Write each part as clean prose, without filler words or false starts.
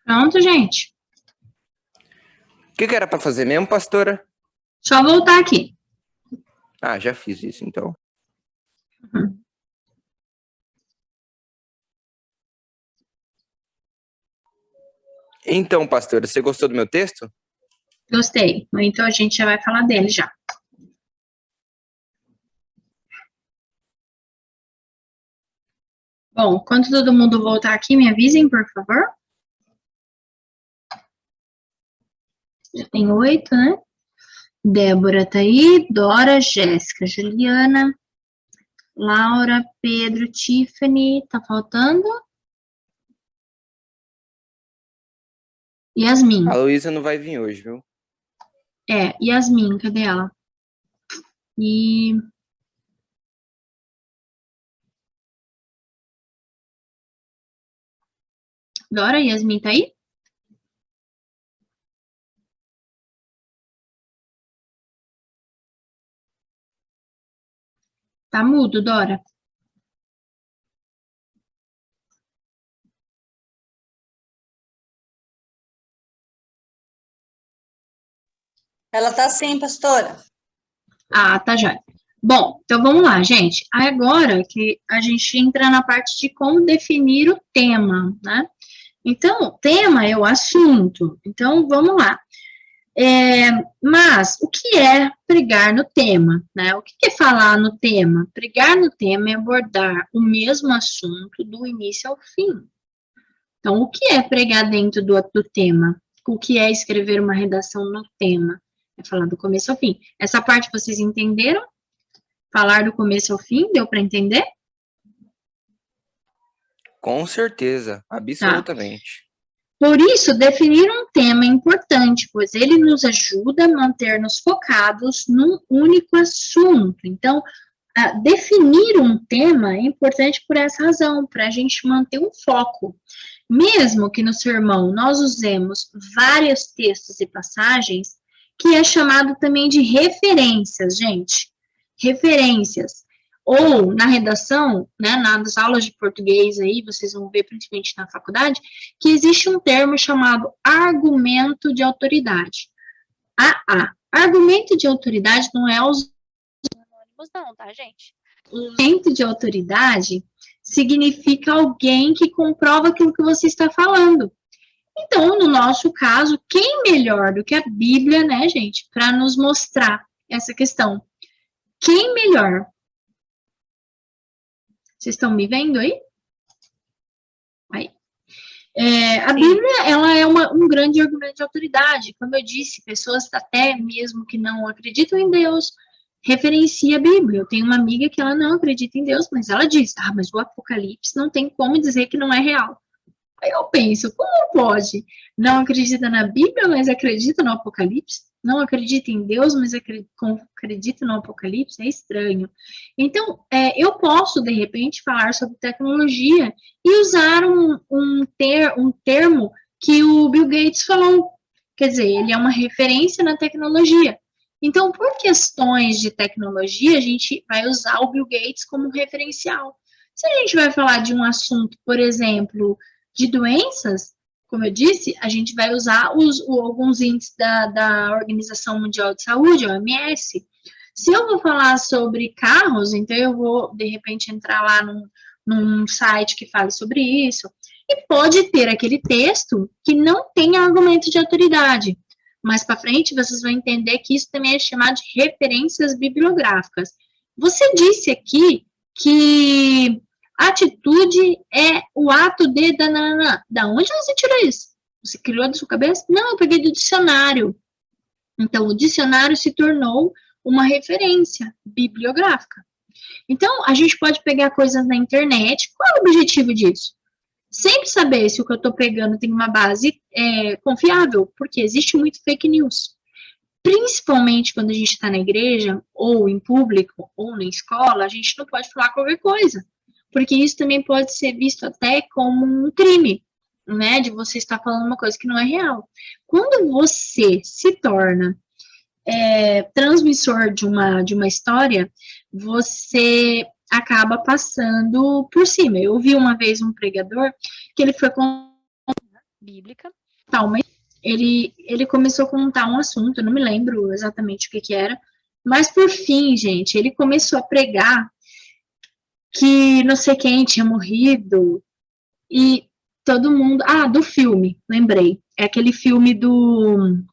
Pronto, gente. O que era para fazer mesmo, pastora? Só voltar aqui. Ah, já fiz isso, então. Uhum. Então, pastora, você gostou do meu texto? Gostei. Então a gente já vai falar dele já. Bom, quando todo mundo voltar aqui, me avisem, por favor. Já tem 8, né? Débora tá aí, Dora, Jéssica, Juliana, Laura, Pedro, Tiffany, tá faltando? Yasmin. A Luísa não vai vir hoje, viu? Yasmin, cadê ela? E... Dora, Yasmin tá aí? Tá mudo, Dora. Ela tá sim, pastora. Ah, tá já. Bom, então vamos lá, gente. Agora que a gente entra na parte de como definir o tema, né? Então, tema é o assunto. Então, vamos lá. Mas, o que é pregar no tema, né? O que é falar no tema? Pregar no tema é abordar o mesmo assunto do início ao fim. Então, o que é pregar dentro do tema? O que é escrever uma redação no tema? É falar do começo ao fim. Essa parte vocês entenderam? Falar do começo ao fim, deu para entender? Com certeza, absolutamente. Por isso, definir um tema é importante, pois ele nos ajuda a manter-nos focados num único assunto. Então, definir um tema é importante por essa razão, para a gente manter um foco. Mesmo que no sermão nós usemos vários textos e passagens, que é chamado também de referências, gente. Referências. Ou na redação, né, nas aulas de português aí, vocês vão ver principalmente na faculdade, que existe um termo chamado argumento de autoridade. Argumento de autoridade não é os anônimos não, tá, gente? Argumento de autoridade significa alguém que comprova aquilo que você está falando. Então, no nosso caso, quem melhor do que a Bíblia, né, gente, para nos mostrar essa questão? Quem melhor? Vocês estão me vendo aí? Aí. A Bíblia, ela é um grande argumento de autoridade. Como eu disse, pessoas até mesmo que não acreditam em Deus, referencia a Bíblia. Eu tenho uma amiga que ela não acredita em Deus, mas ela diz, mas o Apocalipse não tem como dizer que não é real. Aí eu penso, como pode? Não acredita na Bíblia, mas acredita no Apocalipse? Não acredita em Deus, mas acredita no Apocalipse? É estranho. Então, eu posso, de repente, falar sobre tecnologia e usar um termo que o Bill Gates falou. Quer dizer, ele é uma referência na tecnologia. Então, por questões de tecnologia, a gente vai usar o Bill Gates como referencial. Se a gente vai falar de um assunto, por exemplo, de doenças, como eu disse, a gente vai usar alguns índices da Organização Mundial de Saúde, OMS. Se eu vou falar sobre carros, então eu vou, de repente, entrar lá num site que fale sobre isso, e pode ter aquele texto que não tem argumento de autoridade. Mais para frente, vocês vão entender que isso também é chamado de referências bibliográficas. Você disse aqui que atitude é o ato de... Da onde você tirou isso? Você criou da sua cabeça? Não, eu peguei do dicionário. Então, o dicionário se tornou uma referência bibliográfica. Então, a gente pode pegar coisas na internet. Qual é o objetivo disso? Sempre saber se o que eu estou pegando tem uma base confiável, porque existe muito fake news. Principalmente quando a gente está na igreja, ou em público, ou na escola, a gente não pode falar qualquer coisa, porque isso também pode ser visto até como um crime, né, de você estar falando uma coisa que não é real. Quando você se torna transmissor de uma história, você acaba passando por cima. Eu vi uma vez um pregador que ele foi bíblica. Tal, mas ele começou a contar um assunto, eu não me lembro exatamente o que era, mas por fim, gente, ele começou a pregar que não sei quem tinha morrido e todo mundo... Ah, do filme, lembrei. É aquele filme do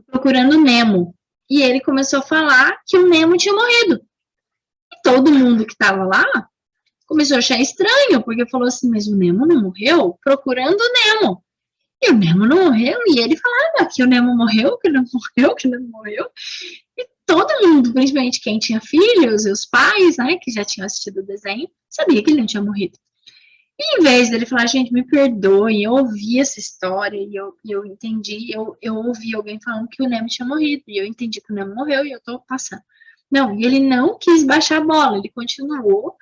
Procurando Nemo. E ele começou a falar que o Nemo tinha morrido. E todo mundo que estava lá começou a achar estranho, porque falou assim, mas o Nemo não morreu? Procurando o Nemo. E o Nemo não morreu, e ele falava que o Nemo morreu, que o Nemo morreu, que o Nemo morreu. E todo mundo, principalmente quem tinha filhos e os pais, né, que já tinham assistido o desenho, sabia que ele não tinha morrido. E em vez dele falar, gente, me perdoe, eu ouvi essa história e eu entendi, eu ouvi alguém falando que o Nemo tinha morrido, e eu entendi que o Nemo morreu e eu tô passando. Não, e ele não quis baixar a bola, ele continuou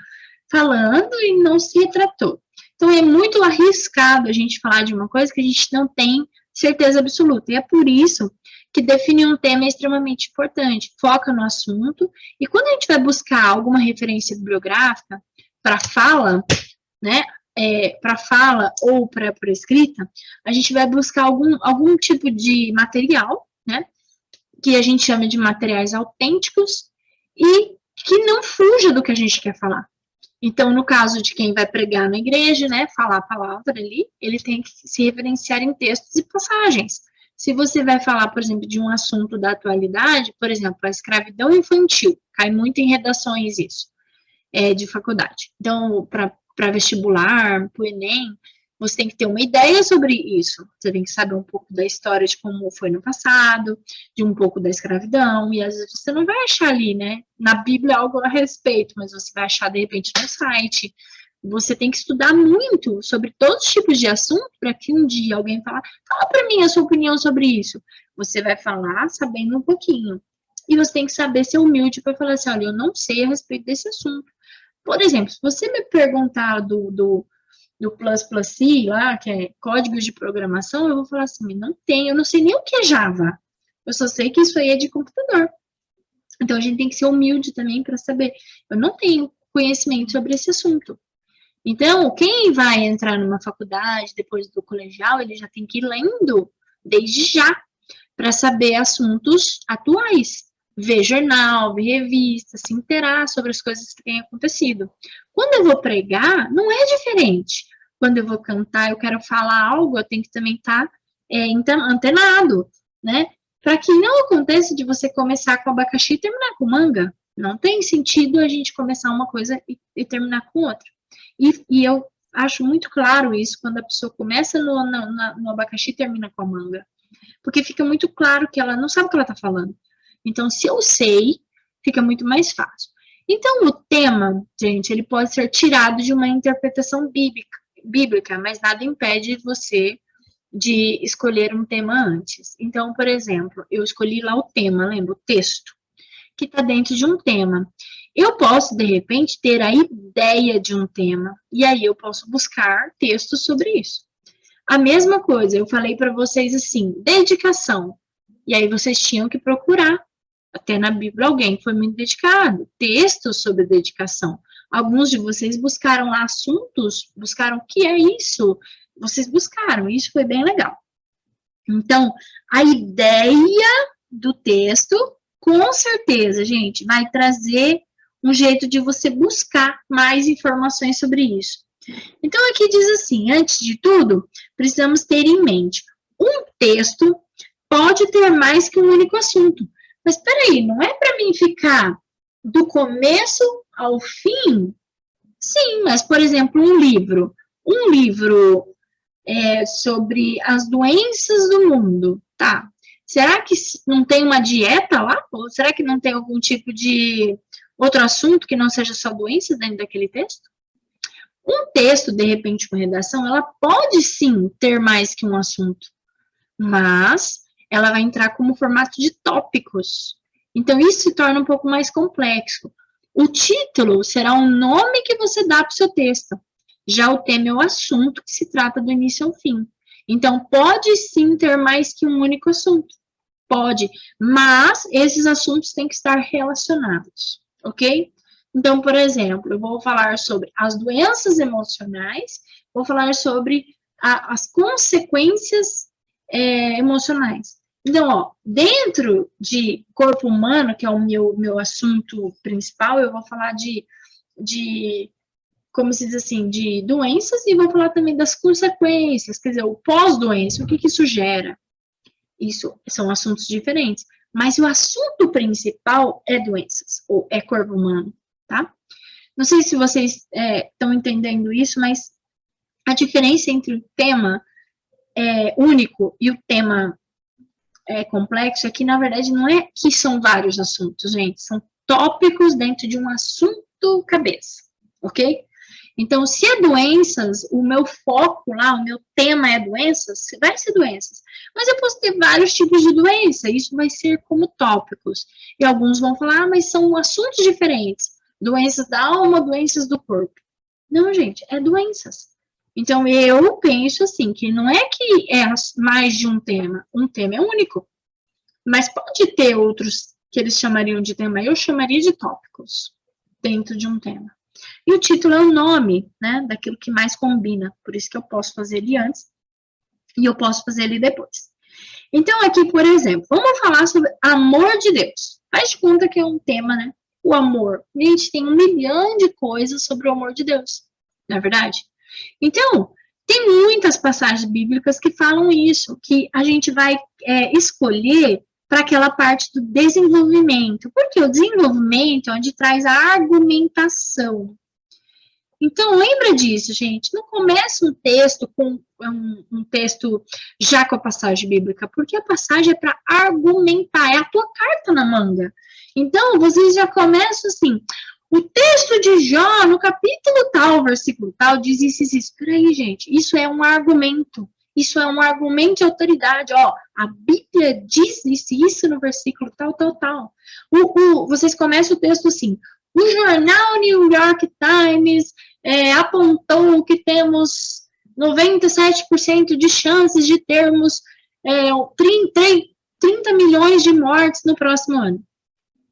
falando e não se retratou. Então, é muito arriscado a gente falar de uma coisa que a gente não tem certeza absoluta. E é por isso que definir um tema é extremamente importante. Foca no assunto. E quando a gente vai buscar alguma referência bibliográfica para fala, né, para fala ou para escrita, a gente vai buscar algum tipo de material, né, que a gente chama de materiais autênticos e que não fuja do que a gente quer falar. Então, no caso de quem vai pregar na igreja, né, falar a palavra ali, ele tem que se referenciar em textos e passagens. Se você vai falar, por exemplo, de um assunto da atualidade, por exemplo, a escravidão infantil, cai muito em redações isso, de faculdade. Então, para vestibular, para o Enem, você tem que ter uma ideia sobre isso. Você tem que saber um pouco da história de como foi no passado, de um pouco da escravidão, e às vezes você não vai achar ali, né, na Bíblia algo a respeito, mas você vai achar, de repente, no site. Você tem que estudar muito sobre todos os tipos de assunto, para que um dia alguém fala para mim a sua opinião sobre isso. Você vai falar sabendo um pouquinho. E você tem que saber ser humilde para falar assim, olha, eu não sei a respeito desse assunto. Por exemplo, se você me perguntar do C lá, que é códigos de programação, eu vou falar assim, não tem, eu não sei nem o que é Java. Eu só sei que isso aí é de computador. Então, a gente tem que ser humilde também para saber. Eu não tenho conhecimento sobre esse assunto. Então, quem vai entrar numa faculdade, depois do colegial, ele já tem que ir lendo desde já, para saber assuntos atuais. Ver jornal, ver revista, se inteirar sobre as coisas que têm acontecido. Quando eu vou pregar, não é diferente. Quando eu vou cantar, eu quero falar algo, eu tenho que também estar antenado, né? Para que não aconteça de você começar com abacaxi e terminar com manga. Não tem sentido a gente começar uma coisa e terminar com outra. E eu acho muito claro isso quando a pessoa começa no abacaxi e termina com a manga. Porque fica muito claro que ela não sabe o que ela está falando. Então, se eu sei, fica muito mais fácil. Então, o tema, gente, ele pode ser tirado de uma interpretação bíblica, mas nada impede você de escolher um tema antes. Então, por exemplo, eu escolhi lá o tema, lembra? O texto, que está dentro de um tema. Eu posso, de repente, ter a ideia de um tema, e aí eu posso buscar textos sobre isso. A mesma coisa, eu falei para vocês assim, dedicação. E aí vocês tinham que procurar, até na Bíblia, alguém que foi muito dedicado, textos sobre dedicação. Alguns de vocês buscaram lá assuntos, buscaram o que é isso? Vocês buscaram, isso foi bem legal. Então, a ideia do texto, com certeza, gente, vai trazer um jeito de você buscar mais informações sobre isso. Então, aqui diz assim, antes de tudo, precisamos ter em mente, um texto pode ter mais que um único assunto. Mas, peraí, não é para mim ficar do começo ao fim? Sim, mas, por exemplo, um livro sobre as doenças do mundo, tá? Será que não tem uma dieta lá? Ou será que não tem algum tipo de outro assunto que não seja só doenças dentro daquele texto? Um texto, de repente, uma redação, ela pode sim ter mais que um assunto, mas ela vai entrar como formato de tópicos. Então, isso se torna um pouco mais complexo. O título será o nome que você dá para o seu texto. Já o tema é o assunto que se trata do início ao fim. Então, pode sim ter mais que um único assunto. Pode, mas esses assuntos têm que estar relacionados, ok? Então, por exemplo, eu vou falar sobre as doenças emocionais, vou falar sobre as consequências emocionais. Então, ó, dentro de corpo humano, que é o meu assunto principal, eu vou falar de como se diz assim, de doenças, e vou falar também das consequências, quer dizer, o pós-doença, o que isso gera. Isso são assuntos diferentes. Mas o assunto principal é doenças, ou é corpo humano, tá? Não sei se vocês estão entendendo isso, mas a diferença entre o tema único e o tema complexo é que, na verdade, não é que são vários assuntos, gente. São tópicos dentro de um assunto cabeça, ok? Então, se é doenças, o meu foco lá, o meu tema é doenças, vai ser doenças. Mas eu posso ter vários tipos de doença, isso vai ser como tópicos. E alguns vão falar, mas são assuntos diferentes. Doenças da alma, doenças do corpo. Não, gente, é doenças. Então, eu penso assim, que não é que é mais de um tema é único. Mas pode ter outros que eles chamariam de tema, eu chamaria de tópicos dentro de um tema. E o título é o nome, né, daquilo que mais combina. Por isso que eu posso fazer ele antes e eu posso fazer ele depois. Então, aqui, por exemplo, vamos falar sobre amor de Deus. Faz de conta que é um tema, né? O amor. A gente tem 1 milhão de coisas sobre o amor de Deus, não é verdade? Então, tem muitas passagens bíblicas que falam isso, que a gente vai escolher para aquela parte do desenvolvimento. Porque o desenvolvimento é onde traz a argumentação. Então, lembra disso, gente. Não começa um texto com um texto já com a passagem bíblica, porque a passagem é para argumentar, é a tua carta na manga. Então, vocês já começam assim, o texto de Jó, no capítulo tal, versículo tal, diz isso. Espera aí, gente, isso é um argumento. Isso é um argumento de autoridade. Ó, a Bíblia diz isso no versículo tal. Vocês começam o texto assim, o jornal New York Times apontou que temos 97% de chances de termos 30 milhões de mortes no próximo ano.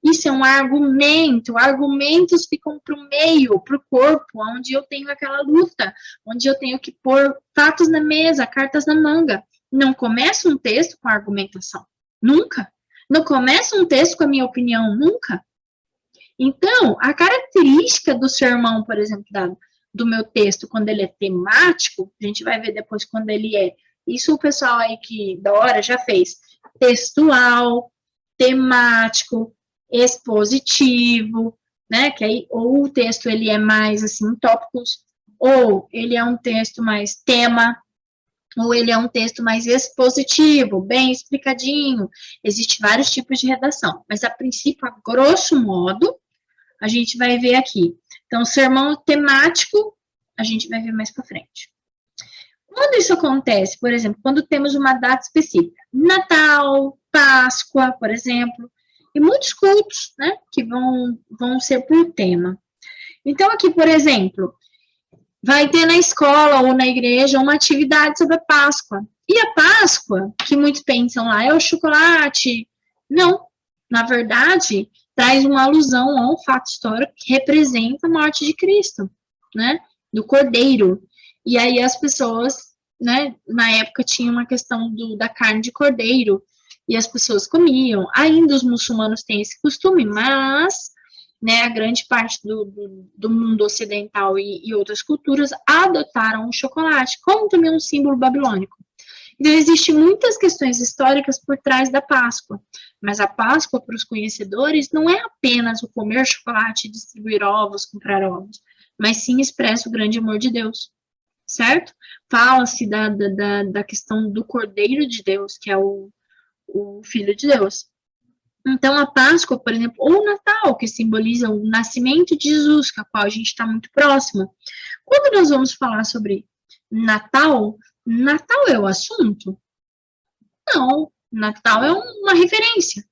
Isso é um argumento. Argumentos ficam para o meio, para o corpo, onde eu tenho aquela luta, onde eu tenho que pôr fatos na mesa, cartas na manga. Não começa um texto com argumentação. Nunca. Não começa um texto com a minha opinião. Nunca. Então, a característica do sermão, por exemplo, do meu texto, quando ele é temático, a gente vai ver depois quando ele é. Isso o pessoal aí que da hora já fez. Textual, temático, expositivo, né? Que aí, ou o texto ele é mais assim, tópicos, ou ele é um texto mais tema, ou ele é um texto mais expositivo, bem explicadinho. Existem vários tipos de redação, mas a princípio, a grosso modo, a gente vai ver aqui. Então, sermão temático, a gente vai ver mais para frente. Quando isso acontece, por exemplo, quando temos uma data específica, Natal, Páscoa, por exemplo, e muitos cultos, né, que vão ser por tema. Então, aqui, por exemplo, vai ter na escola ou na igreja uma atividade sobre a Páscoa. E a Páscoa, que muitos pensam lá, é o chocolate. Não, na verdade, traz uma alusão a um fato histórico que representa a morte de Cristo, né, do Cordeiro. E aí as pessoas, né, na época tinha uma questão da carne de cordeiro, e as pessoas comiam. Ainda os muçulmanos têm esse costume, mas, né, a grande parte do mundo ocidental e outras culturas adotaram o chocolate, como também um símbolo babilônico. Então, existem muitas questões históricas por trás da Páscoa, mas a Páscoa, para os conhecedores, não é apenas o comer chocolate, distribuir ovos, comprar ovos, mas sim expressa o grande amor de Deus, certo? Fala-se da questão do Cordeiro de Deus, que é o Filho de Deus. Então, a Páscoa, por exemplo, ou o Natal, que simboliza o nascimento de Jesus, com a qual a gente está muito próxima. Quando nós vamos falar sobre Natal, Natal é o assunto? Não, Natal é uma referência.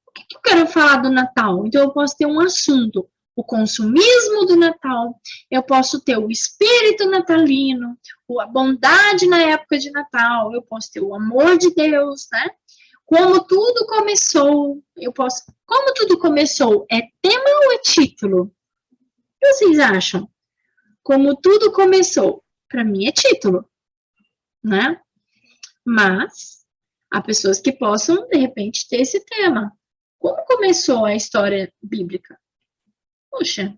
O que eu quero falar do Natal? Então, eu posso ter um assunto, o consumismo do Natal, eu posso ter o espírito natalino, a bondade na época de Natal, eu posso ter o amor de Deus, né? Como tudo começou, como tudo começou, é tema ou é título? O que vocês acham? Como tudo começou, para mim é título. né? Mas há pessoas que possam, de repente, ter esse tema. Como começou a história bíblica? Poxa,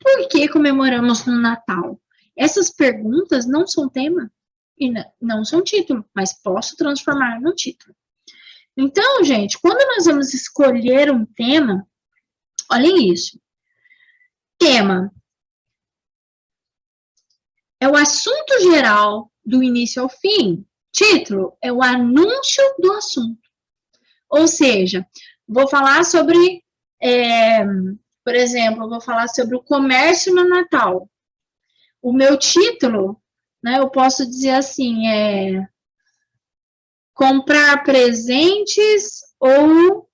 por que comemoramos no Natal? Essas perguntas não são tema e não são título, mas posso transformar no título. Então, gente, quando nós vamos escolher um tema, olhem isso. Tema é o assunto geral do início ao fim. Título é o anúncio do assunto. Ou seja, vou falar sobre, por exemplo, vou falar sobre o comércio no Natal. O meu título, né, eu posso dizer assim, comprar presentes ou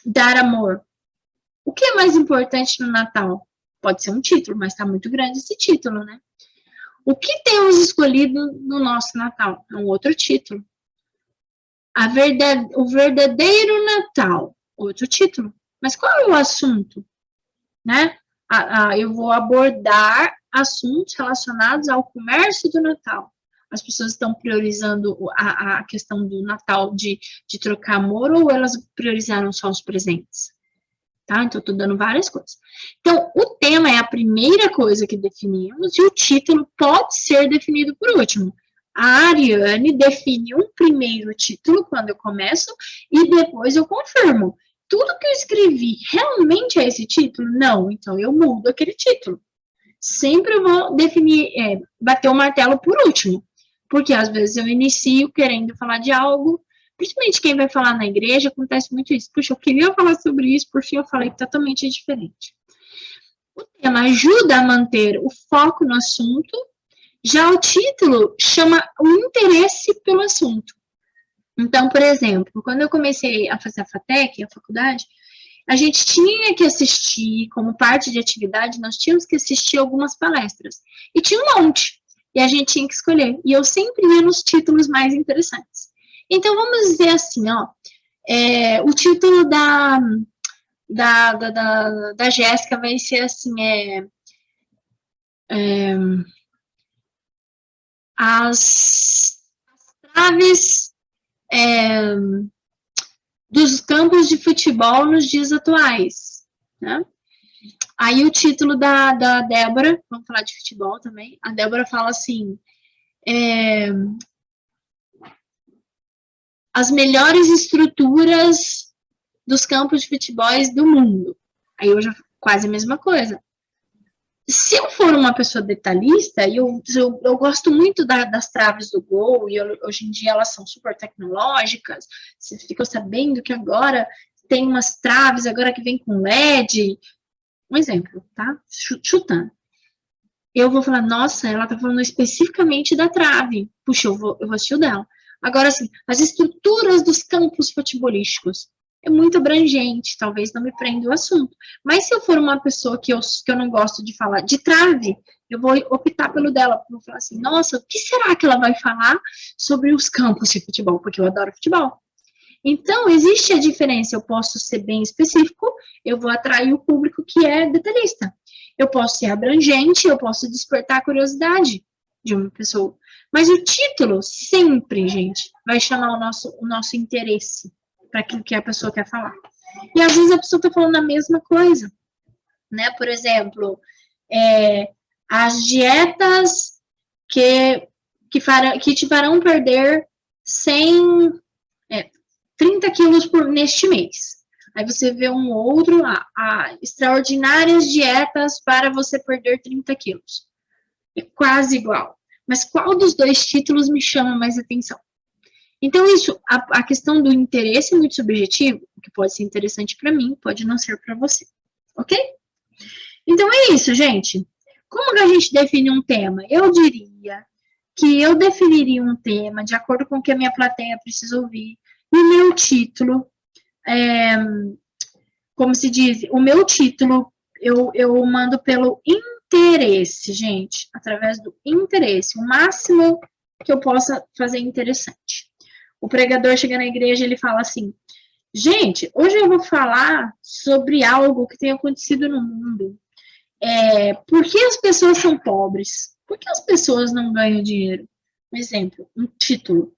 dar amor. O que é mais importante no Natal? Pode ser um título, mas está muito grande esse título, né? O que temos escolhido no nosso Natal? É um outro título. O verdadeiro Natal, outro título. Mas qual é o assunto? Né? Eu vou abordar assuntos relacionados ao comércio do Natal. As pessoas estão priorizando a questão do Natal de trocar amor ou elas priorizaram só os presentes? Tá? Então, estou dando várias coisas. Então, o tema é a primeira coisa que definimos e o título pode ser definido por último. A Ariane define um primeiro título quando eu começo e depois eu confirmo. Tudo que eu escrevi realmente é esse título? Não, então eu mudo aquele título. Sempre eu vou definir, bater o martelo por último. Porque às vezes eu inicio querendo falar de algo, principalmente quem vai falar na igreja, acontece muito isso. Puxa, eu queria falar sobre isso, por fim eu falei totalmente diferente. O tema ajuda a manter o foco no assunto, já o título chama o interesse pelo assunto. Então, por exemplo, quando eu comecei a fazer a FATEC, a faculdade, a gente tinha que assistir, como parte de atividade, nós tínhamos que assistir algumas palestras. E tinha um monte, e a gente tinha que escolher. E eu sempre ia nos títulos mais interessantes. Então, vamos dizer assim, ó, o título da Jéssica vai ser assim, as traves dos campos de futebol nos dias atuais, né? Aí o título da Débora, vamos falar de futebol também, a Débora fala assim, as melhores estruturas dos campos de futebol do mundo. Aí eu já quase a mesma coisa. Se eu for uma pessoa detalhista, eu gosto muito das traves do gol, e hoje em dia elas são super tecnológicas, você fica sabendo que agora tem umas traves agora que vem com LED, um exemplo, tá? Chutando. Eu vou falar, nossa, ela tá falando especificamente da trave. Puxa, eu vou assistir o dela. Agora, assim, as estruturas dos campos futebolísticos é muito abrangente, talvez não me prenda o assunto. Mas se eu for uma pessoa que eu não gosto de falar de trave, eu vou optar pelo dela. Vou falar assim, nossa, o que será que ela vai falar sobre os campos de futebol? Porque eu adoro futebol. Então, existe a diferença. Eu posso ser bem específico, eu vou atrair o público que é detalhista. Eu posso ser abrangente, eu posso despertar a curiosidade de uma pessoa. Mas o título sempre, gente, vai chamar o nosso interesse para aquilo que a pessoa quer falar. E às vezes a pessoa está falando a mesma coisa, né? Por exemplo, as dietas que te farão perder 30 quilos neste mês. Aí você vê um outro, extraordinárias dietas para você perder 30 quilos. É quase igual. Mas qual dos dois títulos me chama mais atenção? Então, a questão do interesse é muito subjetivo, que pode ser interessante para mim, pode não ser para você. Ok? Então, é isso, gente. Como que a gente define um tema? Eu diria que eu definiria um tema de acordo com o que a minha plateia precisa ouvir. E o meu título, como se diz, o meu título eu mando pelo interesse, gente, através do interesse, o máximo que eu possa fazer interessante. O pregador chega na igreja e ele fala assim, gente, hoje eu vou falar sobre algo que tem acontecido no mundo. Por que as pessoas são pobres? Por que as pessoas não ganham dinheiro? Um exemplo, um título.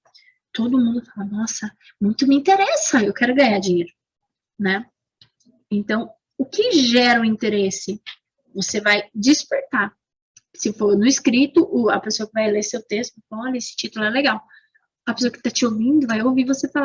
Todo mundo fala, nossa, muito me interessa, eu quero ganhar dinheiro, né? Então, o que gera o interesse? Você vai despertar. Se for no escrito, a pessoa que vai ler seu texto, olha, esse título é legal. A pessoa que está te ouvindo vai ouvir você falar.